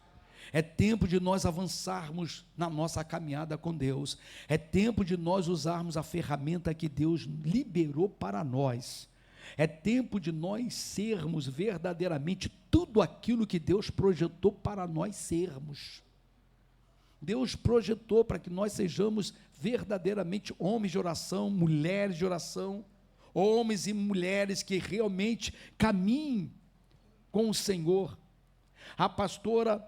É tempo de nós avançarmos na nossa caminhada com Deus. É tempo de nós usarmos a ferramenta que Deus liberou para nós. É tempo de nós sermos verdadeiramente tudo aquilo que Deus projetou para nós sermos. Deus projetou para que nós sejamos verdadeiramente homens de oração, mulheres de oração, homens e mulheres que realmente caminhem com o Senhor. A pastora,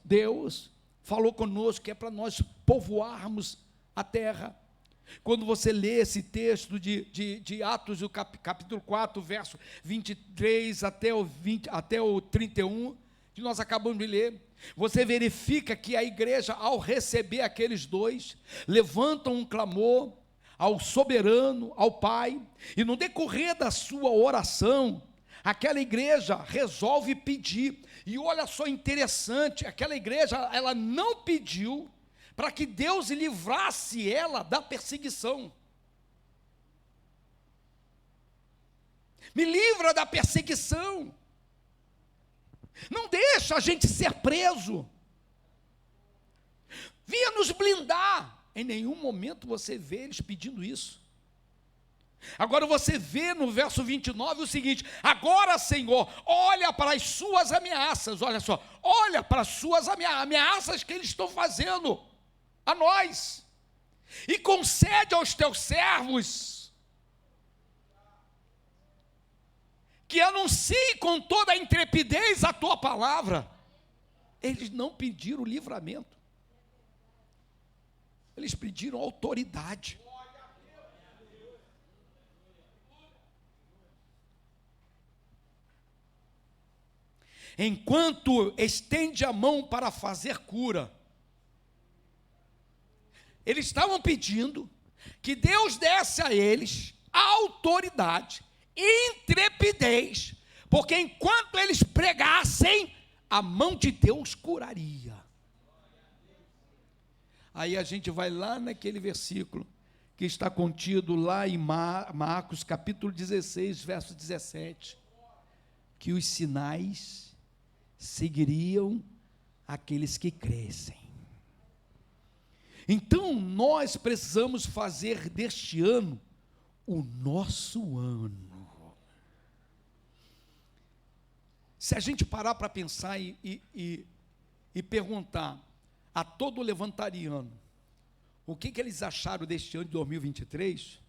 Deus falou conosco que é para nós povoarmos a terra. Quando você lê esse texto de Atos, o capítulo 4, verso 23 até o 31, que nós acabamos de ler, você verifica que a igreja, ao receber aqueles dois, levantam um clamor ao soberano, ao Pai, e no decorrer da sua oração, aquela igreja resolve pedir. E olha só interessante, aquela igreja, ela não pediu para que Deus livrasse ela da perseguição. Me livra da perseguição. Não deixa a gente ser preso. Vinha nos blindar. Em nenhum momento você vê eles pedindo isso. Agora você vê no verso 29 o seguinte: agora, Senhor, olha para as suas ameaças. Olha só, olha para as suas ameaças que eles estão fazendo a nós, e concede aos teus servos que anuncie com toda a intrepidez a tua palavra. Eles não pediram livramento, eles pediram autoridade. Enquanto estende a mão para fazer cura, eles estavam pedindo que Deus desse a eles autoridade, intrepidez, porque enquanto eles pregassem, a mão de Deus curaria. Aí a gente vai lá naquele versículo que está contido lá em Marcos capítulo 16, verso 17, que os sinais seguiriam aqueles que crescem. Então nós precisamos fazer deste ano o nosso ano. Se a gente parar para pensar e perguntar a todo levantariano o que eles acharam deste ano de 2023,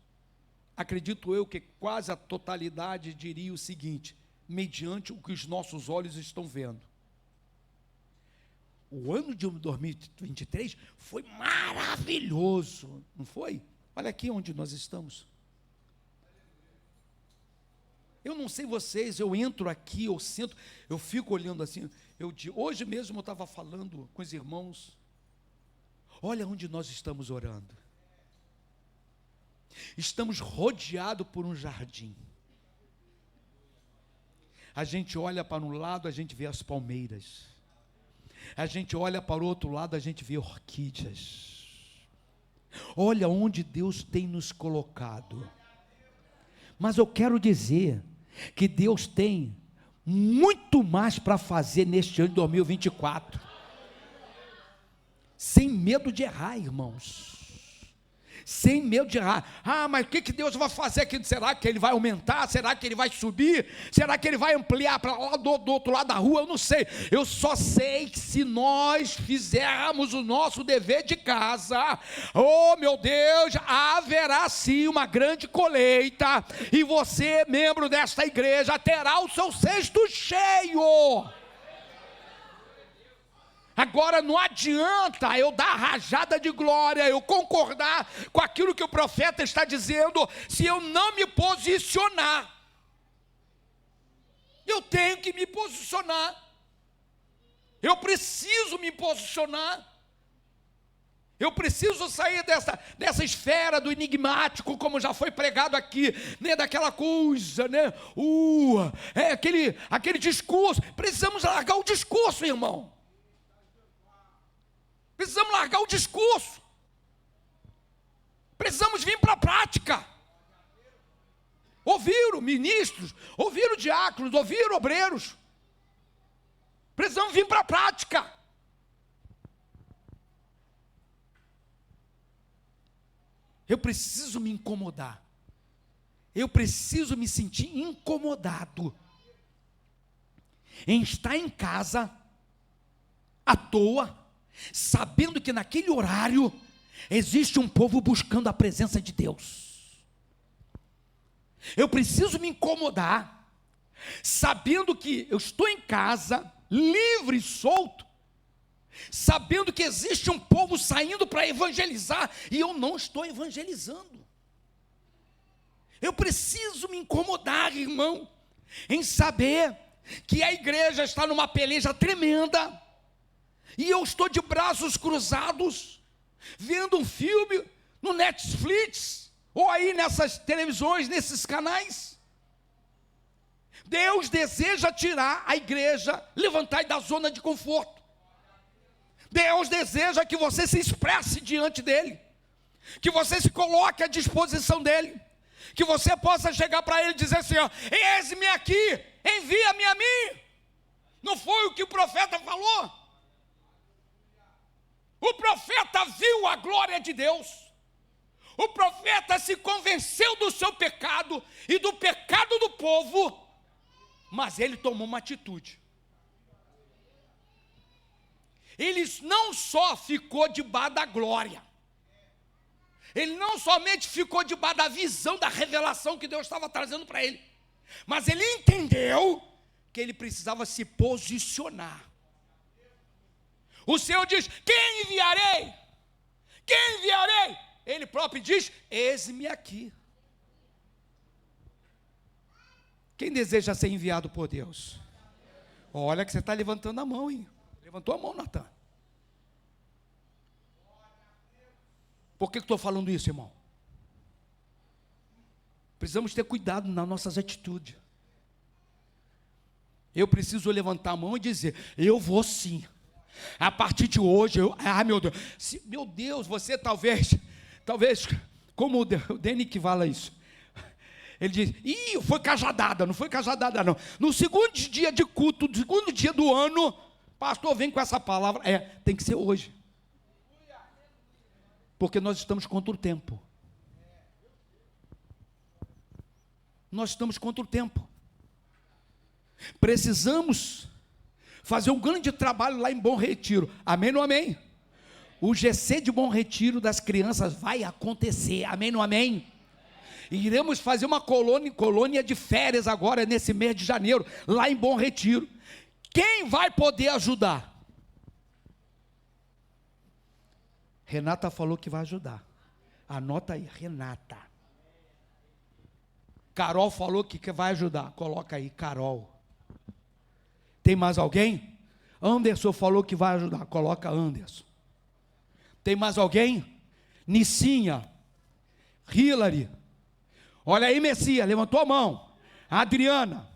acredito eu que quase a totalidade diria o seguinte: mediante o que os nossos olhos estão vendo, o ano de 2023 foi maravilhoso, não foi? Olha aqui onde nós estamos. Eu não sei vocês, eu entro aqui, eu sento, eu fico olhando assim. Hoje mesmo eu estava falando com os irmãos. Olha onde nós estamos orando. Estamos rodeados por um jardim. A gente olha para um lado, a gente vê as palmeiras. A gente olha para o outro lado, a gente vê orquídeas. Olha onde Deus tem nos colocado. Mas eu quero dizer que Deus tem muito mais para fazer neste ano de 2024. Sem medo de errar, irmãos. Sem medo de errar. Mas o que Deus vai fazer aqui? Será que Ele vai aumentar? Será que Ele vai subir? Será que Ele vai ampliar para lá do outro lado da rua? Eu não sei. Eu só sei que se nós fizermos o nosso dever de casa, oh meu Deus, haverá sim uma grande colheita, e você, membro desta igreja, terá o seu cesto cheio. Agora não adianta eu dar rajada de glória, eu concordar com aquilo que o profeta está dizendo, se eu não me posicionar. Eu tenho que me posicionar. Eu preciso me posicionar. Eu preciso sair dessa esfera do enigmático, como já foi pregado aqui, né, daquela coisa, né? Aquele discurso. Precisamos largar o discurso, irmão. Precisamos largar o discurso. Precisamos vir para a prática. Ouviram ministros, ouviram diáconos, ouviram obreiros. Precisamos vir para a prática. Eu preciso me incomodar. Eu preciso me sentir incomodado em estar em casa à toa, sabendo que naquele horário existe um povo buscando a presença de Deus. Eu preciso me incomodar, sabendo que eu estou em casa, livre e solto, sabendo que existe um povo saindo para evangelizar, e eu não estou evangelizando. Eu preciso me incomodar, irmão, em saber que a igreja está numa peleja tremenda, e eu estou de braços cruzados, vendo um filme no Netflix, ou aí nessas televisões, nesses canais. Deus deseja tirar a igreja, levantar da zona de conforto. Deus deseja que você se expresse diante dEle, que você se coloque à disposição dEle, que você possa chegar para Ele e dizer assim: eis-me aqui, envia-me a mim. Não foi o que o profeta falou? O profeta viu a glória de Deus. O profeta se convenceu do seu pecado e do pecado do povo, mas ele tomou uma atitude. Ele não só ficou debaixo da glória, ele não somente ficou debaixo da visão, da revelação que Deus estava trazendo para ele, Mas ele entendeu que ele precisava se posicionar. O Senhor diz: quem enviarei? Quem enviarei? Ele próprio diz: eis-me aqui. Quem deseja ser enviado por Deus? Olha que você está levantando a mão, hein? Levantou a mão, Natan. Por que estou falando isso, irmão? Precisamos ter cuidado nas nossas atitudes. Eu preciso levantar a mão e dizer: eu vou sim. A partir de hoje, meu Deus. Meu Deus, você talvez, como o Deni que fala isso. Ele diz: foi cajadada, não foi cajadada não. No segundo dia de culto, no segundo dia do ano, pastor vem com essa palavra. Tem que ser hoje. Porque nós estamos contra o tempo. Nós estamos contra o tempo. Precisamos fazer um grande trabalho lá em Bom Retiro. Amém ou não amém? O GC de Bom Retiro das crianças vai acontecer. Amém ou não amém? Iremos fazer uma colônia de férias agora, nesse mês de janeiro, lá em Bom Retiro. Quem vai poder ajudar? Renata falou que vai ajudar. Anota aí, Renata. Carol falou que vai ajudar. Coloca aí, Carol. Tem mais alguém? Anderson falou que vai ajudar. Coloca Anderson. Tem mais alguém? Nicinha. Hilary. Olha aí, Messias, levantou a mão. Adriana.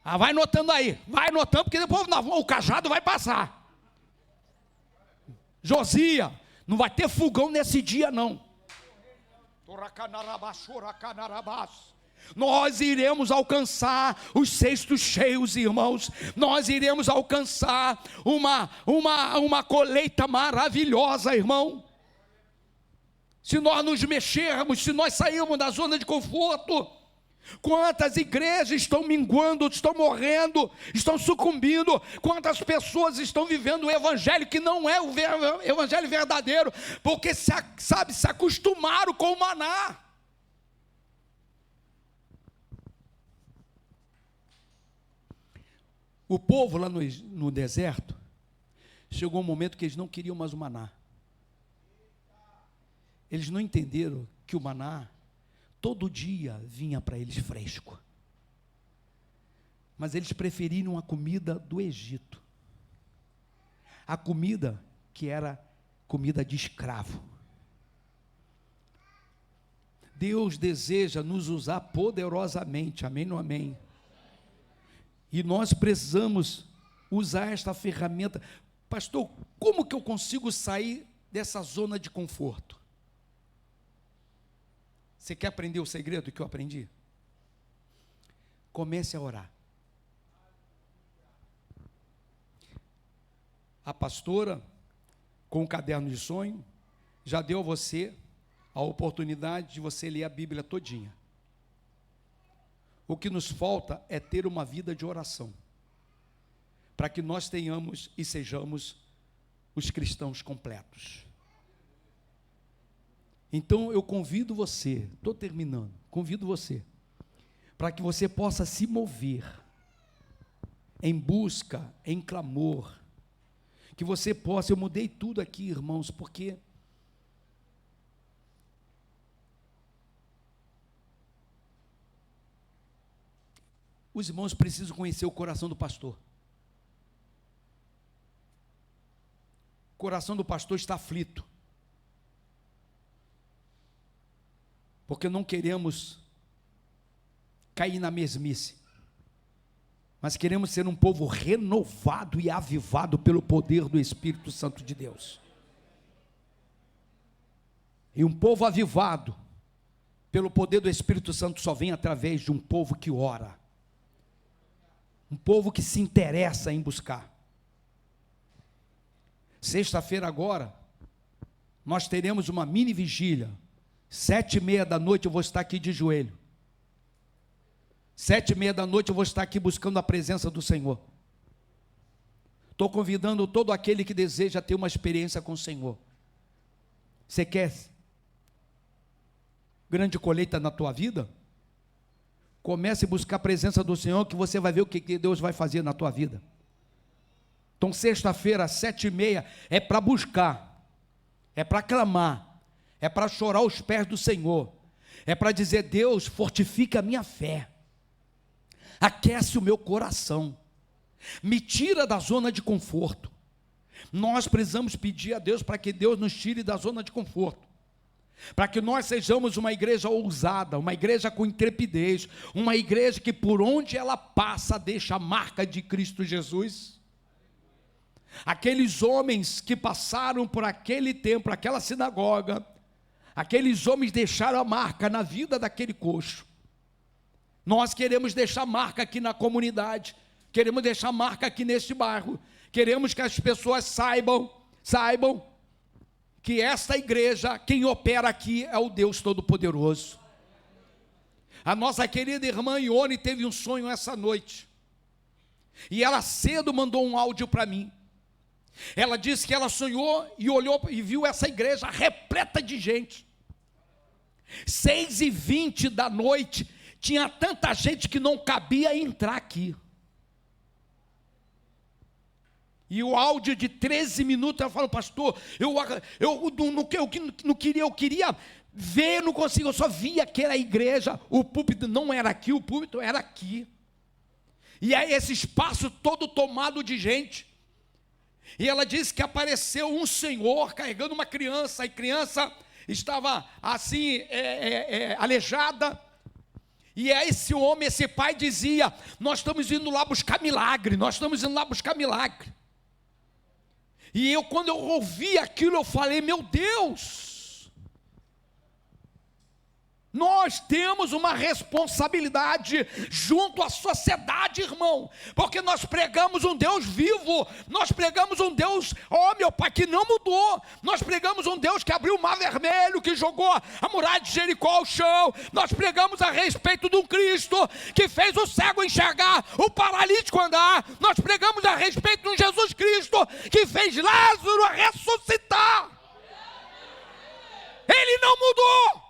Vai anotando aí. Vai anotando, porque depois o cajado vai passar. Josia. Não vai ter fogão nesse dia, não. Nós iremos alcançar os cestos cheios, irmãos. Nós iremos alcançar uma colheita maravilhosa, irmão. Se nós nos mexermos, se nós sairmos da zona de conforto. Quantas igrejas estão minguando, estão morrendo, estão sucumbindo. Quantas pessoas estão vivendo o evangelho que não é o evangelho verdadeiro, porque se acostumaram com o maná. O povo lá no deserto, chegou um momento que eles não queriam mais o maná. Eles não entenderam que o maná todo dia vinha para eles fresco. Mas eles preferiram a comida do Egito. A comida que era comida de escravo. Deus deseja nos usar poderosamente, amém ou amém? E nós precisamos usar esta ferramenta. Pastor, como que eu consigo sair dessa zona de conforto? Você quer aprender o segredo que eu aprendi? Comece a orar. A pastora, com o caderno de sonho, já deu a você a oportunidade de você ler a Bíblia todinha. O que nos falta é ter uma vida de oração, para que nós tenhamos e sejamos os cristãos completos. Então eu convido você, estou terminando, convido você, para que você possa se mover em busca, em clamor, que você possa, eu mudei tudo aqui, irmãos, porque os irmãos precisam conhecer o coração do pastor. O coração do pastor está aflito, porque não queremos cair na mesmice, mas queremos ser um povo renovado e avivado pelo poder do Espírito Santo de Deus. E um povo avivado pelo poder do Espírito Santo só vem através de um povo que ora, um povo que se interessa em buscar. Sexta-feira agora, nós teremos uma mini vigília. 7:30 da noite eu vou estar aqui de joelho. 7:30 da noite eu vou estar aqui buscando a presença do Senhor. Estou convidando todo aquele que deseja ter uma experiência com o Senhor. Você quer grande colheita na tua vida? Comece a buscar a presença do Senhor, que você vai ver o que Deus vai fazer na tua vida. Então, sexta-feira, às 7h30, é para buscar, é para clamar, é para chorar aos pés do Senhor, é para dizer: Deus, fortifica a minha fé, aquece o meu coração, me tira da zona de conforto. Nós precisamos pedir a Deus para que Deus nos tire da zona de conforto, para que nós sejamos uma igreja ousada, uma igreja com intrepidez, uma igreja que por onde ela passa deixa a marca de Cristo Jesus. Aqueles homens que passaram por aquele templo, aquela sinagoga, aqueles homens deixaram a marca na vida daquele coxo. Nós queremos deixar marca aqui na comunidade, queremos deixar marca aqui neste bairro, queremos que as pessoas saibam que esta igreja, quem opera aqui é o Deus Todo-Poderoso. A nossa querida irmã Ione teve um sonho essa noite, e ela cedo mandou um áudio para mim. Ela disse que ela sonhou e olhou e viu essa igreja repleta de gente. 6h20 da noite, tinha tanta gente que não cabia entrar aqui. E o áudio de 13 minutos, ela falou: pastor, eu queria ver, não consigo, eu só via aquela igreja, o púlpito não era aqui, o púlpito era aqui. E aí esse espaço todo tomado de gente. E ela disse que apareceu um senhor carregando uma criança, a criança estava assim, aleijada. E aí esse homem, esse pai dizia: nós estamos indo lá buscar milagre, nós estamos indo lá buscar milagre. E quando eu ouvi aquilo, eu falei: meu Deus, nós temos uma responsabilidade junto à sociedade, irmão, porque nós pregamos um Deus vivo, nós pregamos um Deus, meu Pai, que não mudou. Nós pregamos um Deus que abriu o mar vermelho, que jogou a muralha de Jericó ao chão. Nós pregamos a respeito de um Cristo que fez o cego enxergar, o paralítico andar. Nós pregamos a respeito de um Jesus Cristo que fez Lázaro ressuscitar. Ele não mudou.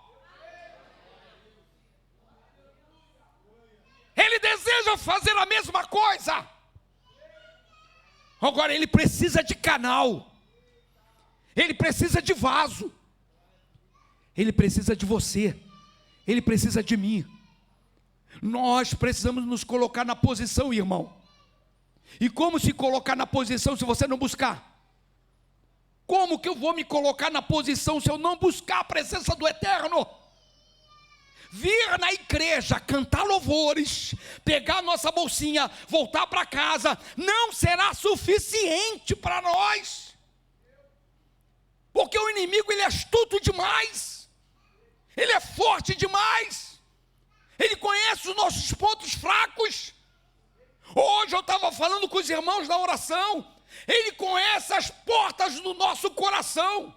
Ele deseja fazer a mesma coisa. Agora ele precisa de canal, ele precisa de vaso, ele precisa de você, ele precisa de mim. Nós precisamos nos colocar na posição, irmão. E como se colocar na posição se você não buscar? Como que eu vou me colocar na posição se eu não buscar a presença do Eterno? Vir na igreja, cantar louvores, pegar a nossa bolsinha, voltar para casa, não será suficiente para nós. Porque o inimigo, ele é astuto demais, ele é forte demais, ele conhece os nossos pontos fracos. Hoje eu estava falando com os irmãos da oração, ele conhece as portas do nosso coração.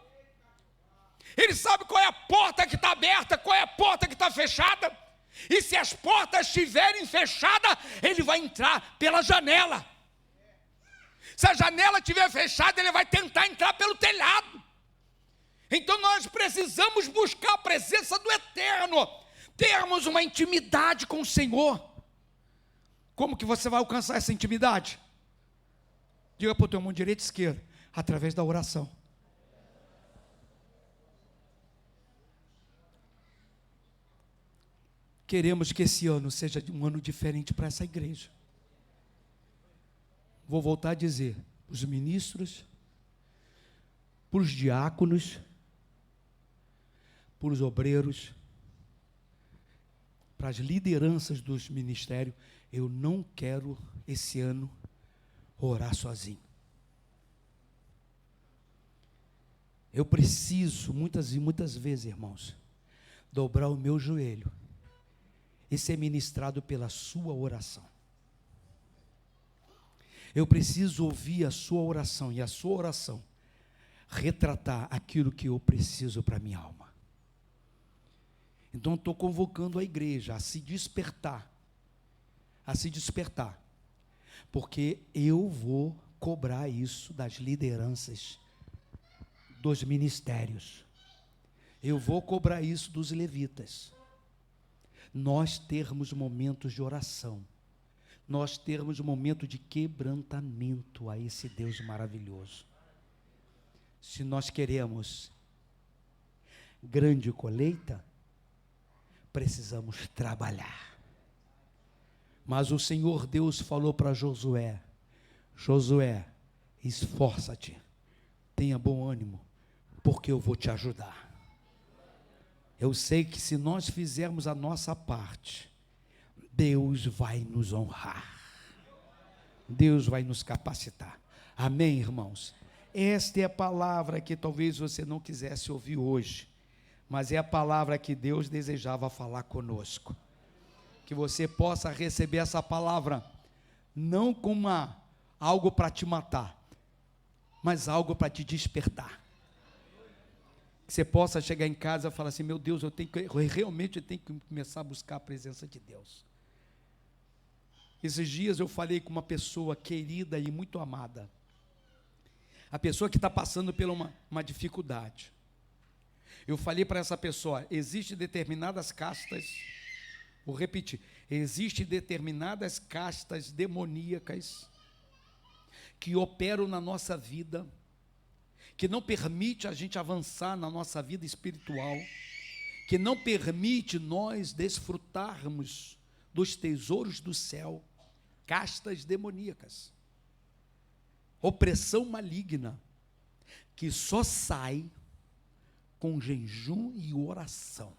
Ele sabe qual é a porta que está aberta, qual é a porta que está fechada. E se as portas estiverem fechadas, ele vai entrar pela janela. Se a janela estiver fechada, ele vai tentar entrar pelo telhado. Então nós precisamos buscar a presença do Eterno, termos uma intimidade com o Senhor. Como que você vai alcançar essa intimidade? Diga para o teu mão direita e esquerda: através da oração. Queremos que esse ano seja um ano diferente para essa igreja. Vou voltar a dizer: para os ministros, para os diáconos, para os obreiros, para as lideranças dos ministérios, eu não quero esse ano orar sozinho. Eu preciso, muitas e muitas vezes, irmãos, dobrar o meu joelho e ser ministrado pela sua oração. Eu preciso ouvir a sua oração, e a sua oração retratar aquilo que eu preciso para a minha alma. Então estou convocando a igreja a se despertar, porque eu vou cobrar isso das lideranças, dos ministérios, eu vou cobrar isso dos levitas. nós termos momentos de oração, nós termos um momento de quebrantamento a esse Deus maravilhoso. Se nós queremos grande colheita, precisamos trabalhar. Mas o Senhor Deus falou para Josué: Josué, esforça-te, tenha bom ânimo, porque eu vou te ajudar. Eu sei que se nós fizermos a nossa parte, Deus vai nos honrar, Deus vai nos capacitar. Amém, irmãos? Esta é a palavra que talvez você não quisesse ouvir hoje, mas é a palavra que Deus desejava falar conosco. Que você possa receber essa palavra, não como algo para te matar, mas algo para te despertar. Que você possa chegar em casa e falar assim: meu Deus, eu realmente tenho que começar a buscar a presença de Deus. Esses dias eu falei com uma pessoa querida e muito amada, a pessoa que está passando por uma dificuldade. Eu falei para essa pessoa: existem determinadas castas, vou repetir, existem determinadas castas demoníacas que operam na nossa vida, que não permite a gente avançar na nossa vida espiritual, que não permite nós desfrutarmos dos tesouros do céu. Castas demoníacas, opressão maligna, que só sai com jejum e oração.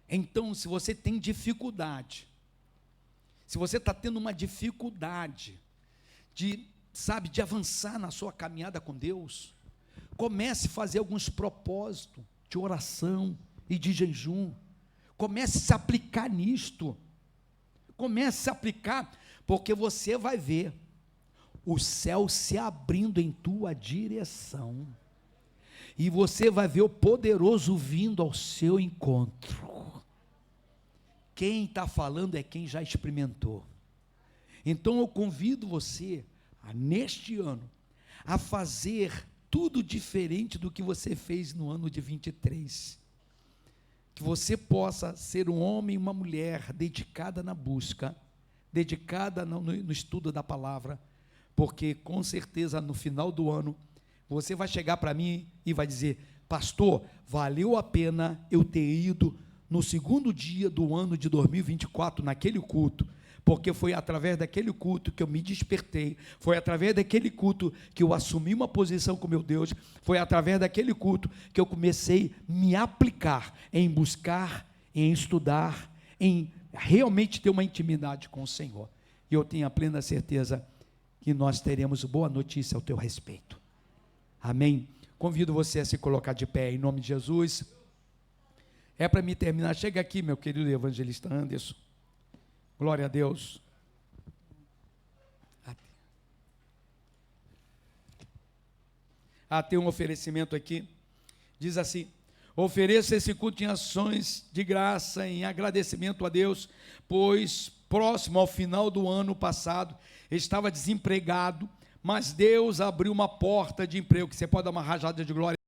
Então, se você tem dificuldade, se você está tendo uma dificuldade de avançar na sua caminhada com Deus, comece a fazer alguns propósitos de oração e de jejum. Comece a se aplicar nisto. Comece a aplicar, porque você vai ver o céu se abrindo em tua direção, e você vai ver o poderoso vindo ao seu encontro. Quem está falando é quem já experimentou. Então eu convido você, neste ano, a fazer tudo diferente do que você fez no ano de 23. Que você possa ser um homem e uma mulher dedicada na busca, dedicada no estudo da palavra, porque com certeza no final do ano, você vai chegar para mim e vai dizer: pastor, valeu a pena eu ter ido no segundo dia do ano de 2024 naquele culto, porque foi através daquele culto que eu me despertei, foi através daquele culto que eu assumi uma posição com meu Deus, foi através daquele culto que eu comecei a me aplicar em buscar, em estudar, em realmente ter uma intimidade com o Senhor. E eu tenho a plena certeza que nós teremos boa notícia ao teu respeito. Amém? Convido você a se colocar de pé em nome de Jesus. É para me terminar. Chega aqui, meu querido evangelista Anderson. Glória a Deus. Tem um oferecimento aqui. Diz assim: ofereça esse culto em ações de graça, em agradecimento a Deus, pois próximo ao final do ano passado, estava desempregado, mas Deus abriu uma porta de emprego. Que você pode dar uma rajada de glória.